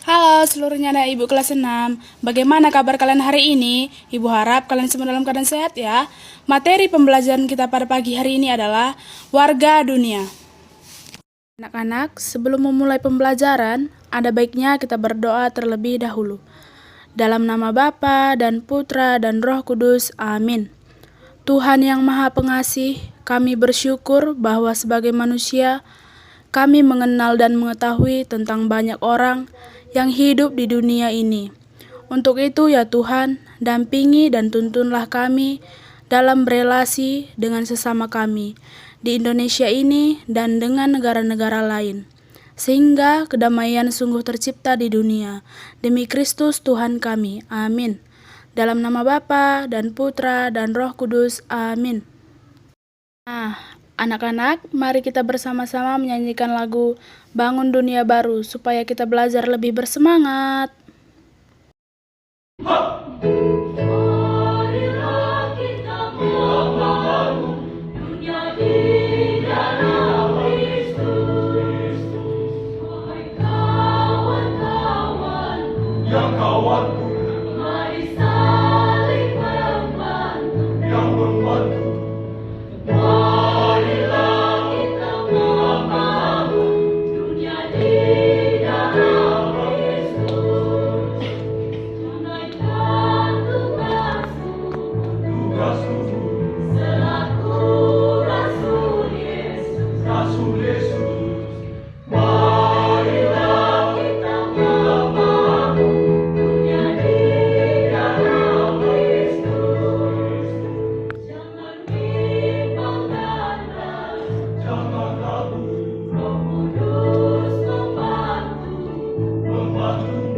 Halo seluruhnya anak ibu kelas 6. Bagaimana kabar kalian hari ini? Ibu harap kalian semua dalam keadaan sehat ya. Materi pembelajaran kita pada pagi hari ini adalah warga dunia. Anak-anak, sebelum memulai pembelajaran, ada baiknya kita berdoa terlebih dahulu. Dalam nama Bapa dan Putra dan Roh Kudus, amin. Tuhan yang Maha Pengasih, kami bersyukur bahwa sebagai manusia, kami mengenal dan mengetahui tentang banyak orang yang hidup di dunia ini. Untuk itu ya Tuhan, dampingi dan tuntunlah kami dalam berelasi dengan sesama kami di Indonesia ini dan dengan negara-negara lain, sehingga kedamaian sungguh tercipta di dunia. Demi Kristus Tuhan kami, amin. Dalam nama Bapa dan Putra dan Roh Kudus, amin. Anak-anak, mari kita bersama-sama menyanyikan lagu Bangun Dunia Baru supaya kita belajar lebih bersemangat. Marilah kita membangun dunia di dalam Kristus. Hai kawan-kawanku yang kawanku mari saling membantu. yang membantu. Marilah kita membangun dunia di dalam Kristus. Tunaikan Tugasmu selaku Rasul Yesus. Rasul Yesus. Marilah kita membangun dunia di dalam Kristus. Jangan bimbang dan ragu, Jangan ragu Roh Kudus membantu. membantumu.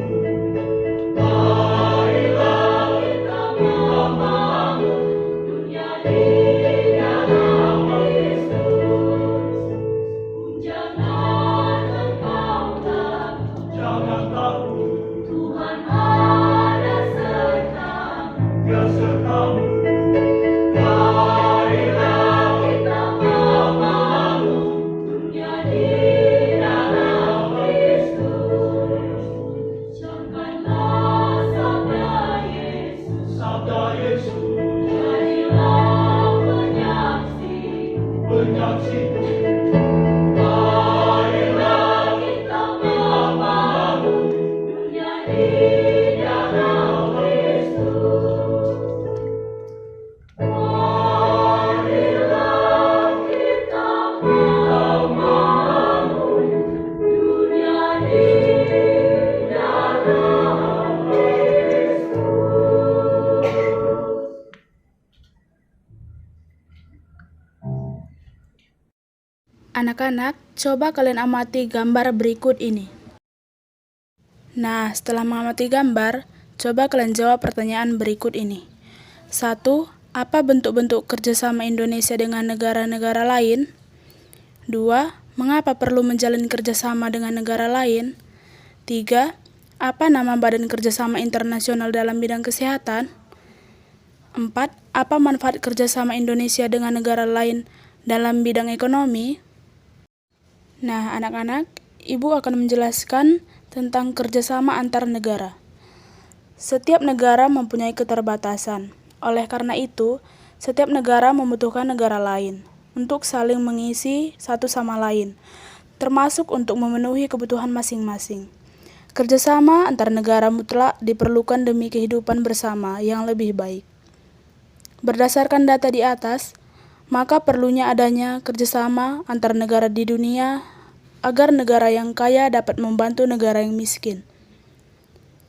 Marilah kita membangun dunia di dalam Kristus. Jangan engkau takut, Jangan takut, Tuhan ada sertamu. Dia sertamu. Marilah kita membangun dunia di dalam Kristus. Janganlah sabda Yesus, Sabda Yesus jadilah penyaksi. penyaksiku. Marilah kita membangun dunia di dalam Kristus. Marilah kita membangun dunia di dalam Kristus. Anak-anak, coba kalian amati gambar berikut ini. Nah, setelah mengamati gambar, coba kalian jawab pertanyaan berikut ini. 1. Apa bentuk-bentuk kerjasama Indonesia dengan negara-negara lain? 2. Mengapa perlu menjalin kerjasama dengan negara lain? 3. Apa nama Badan Kerjasama Internasional dalam bidang kesehatan? 4. Apa manfaat kerjasama Indonesia dengan negara lain dalam bidang ekonomi? Nah, anak-anak, Ibu akan menjelaskan tentang kerjasama antar negara. Setiap negara mempunyai keterbatasan. Oleh karena itu, setiap negara membutuhkan negara lain untuk saling mengisi satu sama lain, termasuk untuk memenuhi kebutuhan masing-masing. Kerjasama antar negara mutlak diperlukan demi kehidupan bersama yang lebih baik. Berdasarkan data di atas, maka perlunya adanya kerjasama antar negara di dunia agar negara yang kaya dapat membantu negara yang miskin.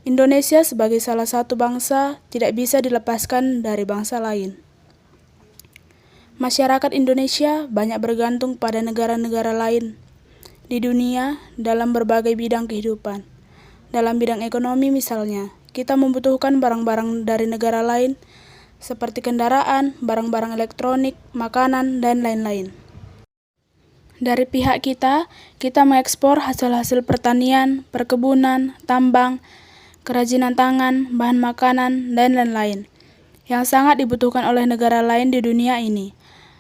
Indonesia sebagai salah satu bangsa tidak bisa dilepaskan dari bangsa lain. Masyarakat Indonesia banyak bergantung pada negara-negara lain di dunia dalam berbagai bidang kehidupan. Dalam bidang ekonomi misalnya, kita membutuhkan barang-barang dari negara lain seperti kendaraan, barang-barang elektronik, makanan, dan lain-lain. Dari pihak kita mengekspor hasil-hasil pertanian, perkebunan, tambang, kerajinan tangan, bahan makanan, dan lain-lain yang sangat dibutuhkan oleh negara lain di dunia ini.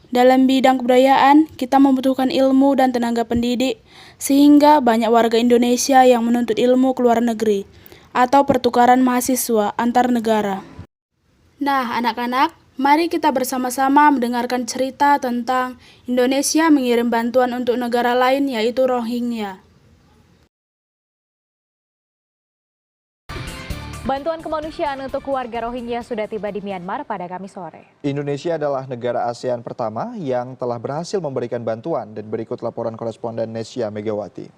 Dalam bidang kebudayaan, kita membutuhkan ilmu dan tenaga pendidik, sehingga banyak warga Indonesia yang menuntut ilmu ke luar negeri, atau pertukaran mahasiswa antar negara. Nah, anak-anak, mari kita bersama-sama mendengarkan cerita tentang Indonesia mengirim bantuan untuk negara lain, yaitu Rohingya. Bantuan kemanusiaan untuk warga Rohingya sudah tiba di Myanmar pada Kamis sore. Indonesia adalah negara ASEAN pertama yang telah berhasil memberikan bantuan, dan berikut laporan koresponden Nesya Megawati.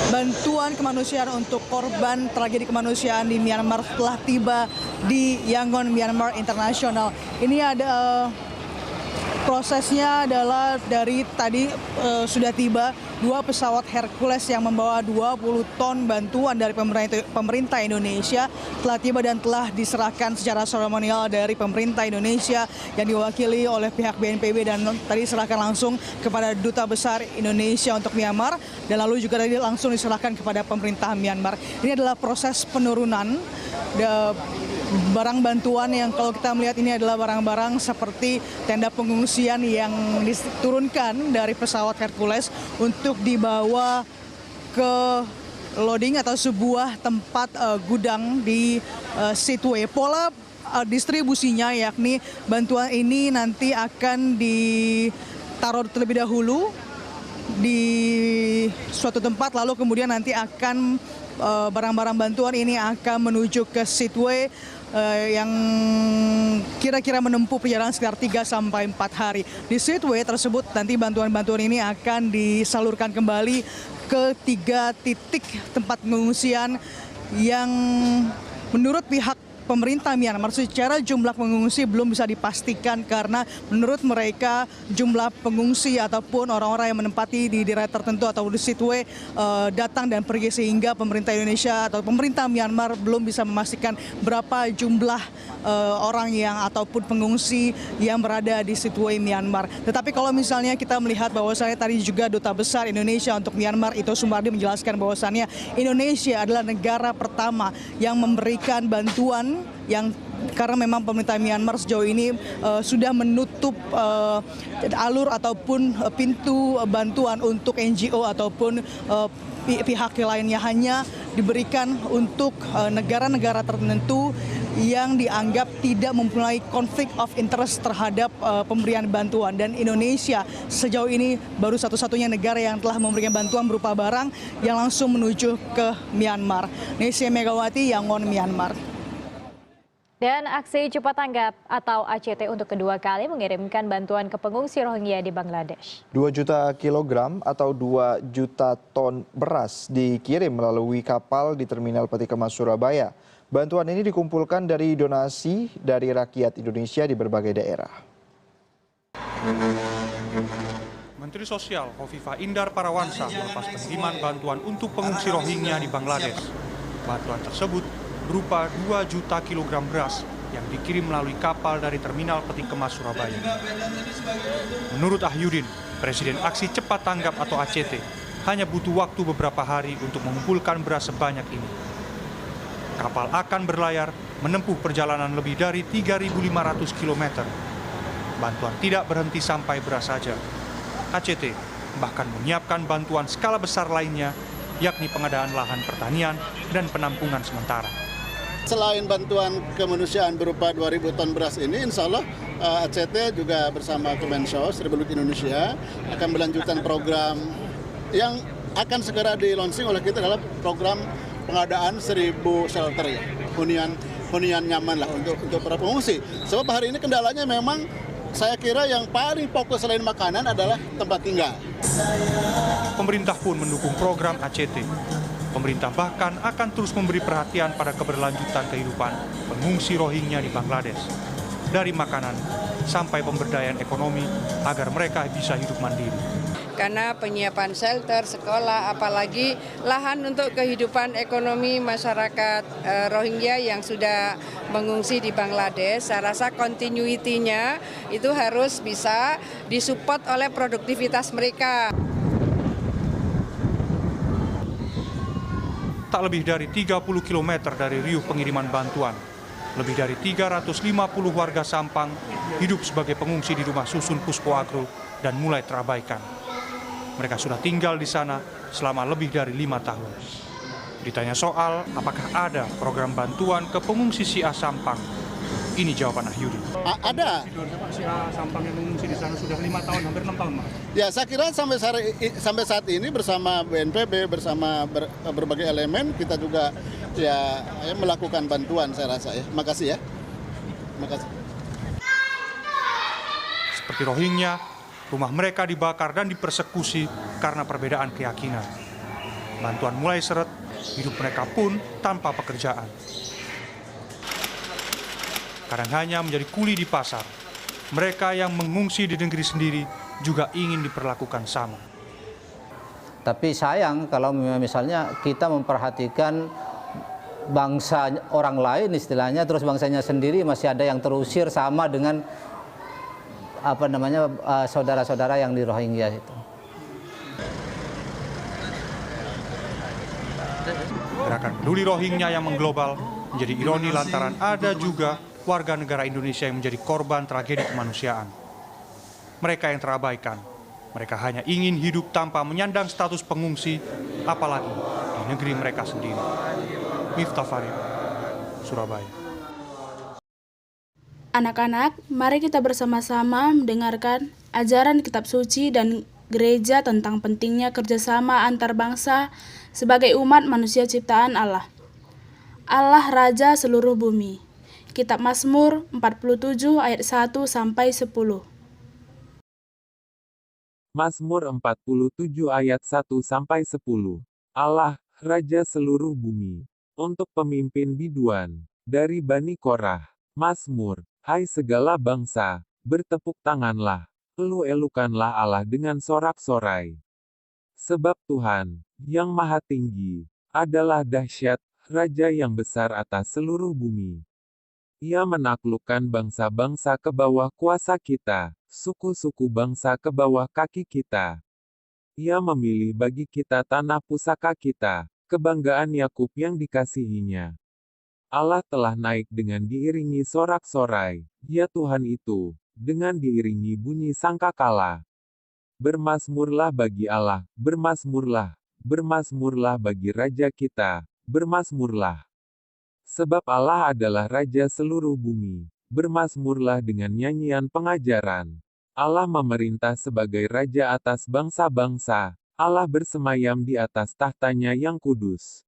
Bantuan kemanusiaan untuk korban tragedi kemanusiaan di Myanmar telah tiba di Yangon, Myanmar International. Ini ada prosesnya adalah dari tadi sudah tiba 2 pesawat Hercules yang membawa 20 ton bantuan dari pemerintah Indonesia telah tiba dan telah diserahkan secara seremonial dari pemerintah Indonesia yang diwakili oleh pihak BNPB, dan tadi diserahkan langsung kepada Duta Besar Indonesia untuk Myanmar, dan lalu juga tadi langsung diserahkan kepada pemerintah Myanmar. Ini adalah proses penurunan barang bantuan yang kalau kita melihat ini adalah barang-barang seperti tenda pengungsian yang diturunkan dari pesawat Hercules untuk dibawa ke loading atau sebuah tempat gudang di Sittwe. Pola distribusinya yakni bantuan ini nanti akan ditaruh terlebih dahulu di suatu tempat, lalu kemudian nanti akan barang-barang bantuan ini akan menuju ke Sittwe yang kira-kira menempuh perjalanan sekitar 3-4 hari. Di Sittwe tersebut nanti bantuan-bantuan ini akan disalurkan kembali ke 3 titik tempat pengungsian yang menurut pihak pemerintah Myanmar secara jumlah pengungsi belum bisa dipastikan, karena menurut mereka jumlah pengungsi ataupun orang-orang yang menempati di daerah tertentu atau di Sittwe datang dan pergi, sehingga pemerintah Indonesia atau pemerintah Myanmar belum bisa memastikan berapa jumlah orang yang ataupun pengungsi yang berada di Sittwe Myanmar. Tetapi kalau misalnya kita melihat bahwasannya tadi juga Duta Besar Indonesia untuk Myanmar Ito Sumardi menjelaskan bahwasannya Indonesia adalah negara pertama yang memberikan bantuan, yang karena memang pemerintah Myanmar sejauh ini sudah menutup alur ataupun pintu bantuan untuk NGO ataupun pihak lainnya, hanya diberikan untuk negara-negara tertentu yang dianggap tidak mempunyai konflik of interest terhadap pemberian bantuan. Dan Indonesia sejauh ini baru satu-satunya negara yang telah memberikan bantuan berupa barang yang langsung menuju ke Myanmar. Nesya Megawati, Yangon, Myanmar. Dan aksi cepat tanggap atau ACT untuk kedua kali mengirimkan bantuan ke pengungsi Rohingya di Bangladesh. 2 juta kilogram atau 2 juta ton beras dikirim melalui kapal di Terminal Peti Kemas Surabaya. Bantuan ini dikumpulkan dari donasi dari rakyat Indonesia di berbagai daerah. Menteri Sosial Khofifah Indar Parawansa melepas pengiriman bantuan untuk pengungsi Rohingya di Bangladesh. Bantuan tersebut berupa 2 juta kilogram beras yang dikirim melalui kapal dari Terminal Peti Kemas Surabaya. Menurut Ahyudin, Presiden Aksi Cepat Tanggap atau ACT, hanya butuh waktu beberapa hari untuk mengumpulkan beras sebanyak ini. Kapal akan berlayar menempuh perjalanan lebih dari 3.500 km. Bantuan tidak berhenti sampai beras saja. ACT bahkan menyiapkan bantuan skala besar lainnya, yakni pengadaan lahan pertanian dan penampungan sementara. Selain bantuan kemanusiaan berupa 2.000 ton beras ini, insya Allah ACT juga bersama Kemensos Republik Indonesia akan melanjutkan program yang akan segera di-launching oleh kita, adalah program pengadaan 1.000 shelter, ya, hunian nyaman lah untuk para pengungsi. Sebab hari ini kendalanya memang saya kira yang paling fokus selain makanan adalah tempat tinggal. Pemerintah pun mendukung program ACT. Pemerintah bahkan akan terus memberi perhatian pada keberlanjutan kehidupan pengungsi Rohingya di Bangladesh. Dari makanan sampai pemberdayaan ekonomi agar mereka bisa hidup mandiri. Karena penyiapan shelter, sekolah, apalagi lahan untuk kehidupan ekonomi masyarakat Rohingya yang sudah mengungsi di Bangladesh, saya rasa continuity-nya itu harus bisa disupport oleh produktivitas mereka. Tak lebih dari 30 km dari riuh pengiriman bantuan, Lebih dari 350 warga Sampang hidup sebagai pengungsi di rumah susun Puspo Agro dan mulai terabaikan. Mereka sudah tinggal di sana selama lebih dari 5 tahun. Ditanya soal apakah ada program bantuan ke pengungsi Sia Sampang, ini jawaban Ahyudi. Ada. Sia Sampang yang mengungsi di sana sudah 5 tahun, hampir 6 tahun, Mas. Ya, saya kira sampai saat ini bersama BNPB, bersama berbagai elemen, kita juga ya melakukan bantuan, saya rasa ya. Makasih ya. Makasih. Seperti Rohingya, rumah mereka dibakar dan dipersekusi karena perbedaan keyakinan. Bantuan mulai seret, hidup mereka pun tanpa pekerjaan. Kadang hanya menjadi kuli di pasar. Mereka yang mengungsi di negeri sendiri juga ingin diperlakukan sama. Tapi sayang kalau misalnya kita memperhatikan bangsa orang lain istilahnya, terus bangsanya sendiri masih ada yang terusir sama dengan saudara-saudara yang di Rohingya itu. Gerakan peduli Rohingya yang mengglobal menjadi ironi lantaran ada juga warga negara Indonesia yang menjadi korban tragedi kemanusiaan. Mereka yang terabaikan, mereka hanya ingin hidup tanpa menyandang status pengungsi, apalagi di negeri mereka sendiri. Miftah Farid, Surabaya. Anak-anak, mari kita bersama-sama mendengarkan ajaran kitab suci dan gereja tentang pentingnya kerjasama antar bangsa sebagai umat manusia ciptaan Allah. Allah Raja seluruh bumi. Kitab Mazmur 47 ayat 1 sampai 10. Mazmur 47 ayat 1 sampai 10. Allah, Raja seluruh bumi. Untuk pemimpin biduan dari Bani Korah. Mazmur, hai segala bangsa, bertepuk tanganlah, elu-elukanlah Allah dengan sorak-sorai. Sebab Tuhan, yang Maha Tinggi, adalah dahsyat, Raja yang besar atas seluruh bumi. Ia menaklukkan bangsa-bangsa ke bawah kuasa kita, suku-suku bangsa ke bawah kaki kita. Ia memilih bagi kita tanah pusaka kita, kebanggaan Yakub yang dikasihinya. Allah telah naik dengan diiringi sorak-sorai, ya Tuhan itu, dengan diiringi bunyi sangkakala. Bermazmurlah bagi Allah, bermazmurlah, bermazmurlah bagi Raja kita, bermazmurlah. Sebab Allah adalah Raja seluruh bumi, bermazmurlah dengan nyanyian pengajaran. Allah memerintah sebagai Raja atas bangsa-bangsa, Allah bersemayam di atas tahtanya yang kudus.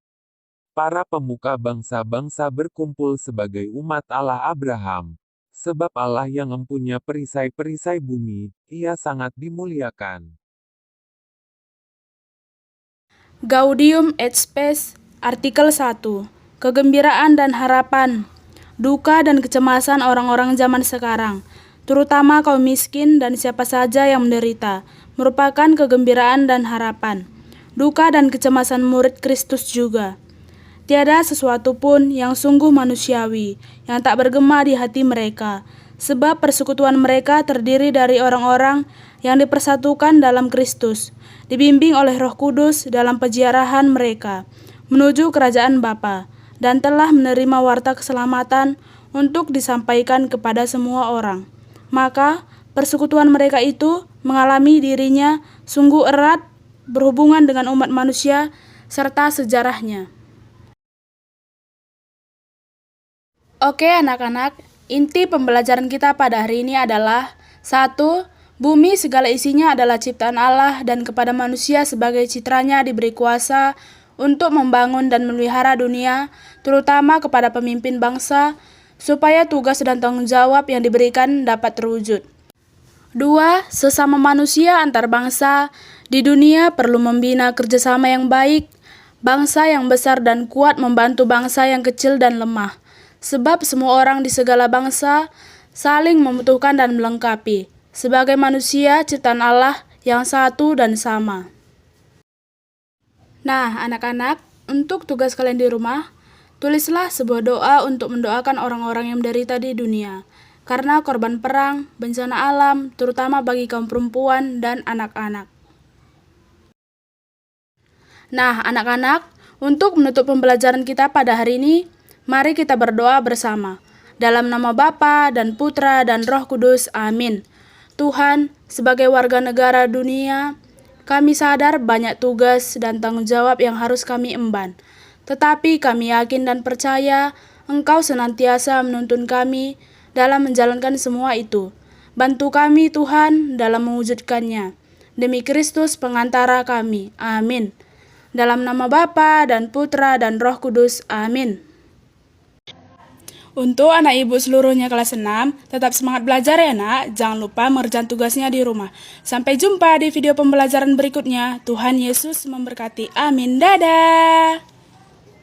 Para pemuka bangsa-bangsa berkumpul sebagai umat Allah Abraham. Sebab Allah yang mempunyai perisai-perisai bumi, Ia sangat dimuliakan. Gaudium et Spes, artikel 1. Kegembiraan dan harapan, duka dan kecemasan orang-orang zaman sekarang, terutama kaum miskin dan siapa saja yang menderita, merupakan kegembiraan dan harapan. Duka dan kecemasan murid Kristus juga. Tiada sesuatu pun yang sungguh manusiawi, yang tak bergema di hati mereka, sebab persekutuan mereka terdiri dari orang-orang yang dipersatukan dalam Kristus, dibimbing oleh Roh Kudus dalam peziarahan mereka, menuju kerajaan Bapa, dan telah menerima warta keselamatan untuk disampaikan kepada semua orang. Maka, persekutuan mereka itu mengalami dirinya sungguh erat berhubungan dengan umat manusia serta sejarahnya. Oke anak-anak, inti pembelajaran kita pada hari ini adalah 1. Bumi segala isinya adalah ciptaan Allah dan kepada manusia sebagai citranya diberi kuasa untuk membangun dan memelihara dunia, terutama kepada pemimpin bangsa, supaya tugas dan tanggung jawab yang diberikan dapat terwujud. 2. Sesama manusia antar bangsa di dunia perlu membina kerjasama yang baik. Bangsa yang besar dan kuat membantu bangsa yang kecil dan lemah, sebab semua orang di segala bangsa saling membutuhkan dan melengkapi, sebagai manusia ciptaan Allah yang satu dan sama. Nah, anak-anak, untuk tugas kalian di rumah, tulislah sebuah doa untuk mendoakan orang-orang yang menderita di dunia, karena korban perang, bencana alam, terutama bagi kaum perempuan dan anak-anak. Nah, anak-anak, untuk menutup pembelajaran kita pada hari ini, mari kita berdoa bersama. Dalam nama Bapa dan Putra dan Roh Kudus. Amin. Tuhan, sebagai warga negara dunia, kami sadar banyak tugas dan tanggung jawab yang harus kami emban. Tetapi kami yakin dan percaya Engkau senantiasa menuntun kami dalam menjalankan semua itu. Bantu kami Tuhan dalam mewujudkannya. Demi Kristus pengantara kami. Amin. Dalam nama Bapa dan Putra dan Roh Kudus. Amin. Untuk anak ibu seluruhnya kelas 6, tetap semangat belajar ya nak. Jangan lupa mengerjakan tugasnya di rumah. Sampai jumpa di video pembelajaran berikutnya. Tuhan Yesus memberkati. Amin. Dadah.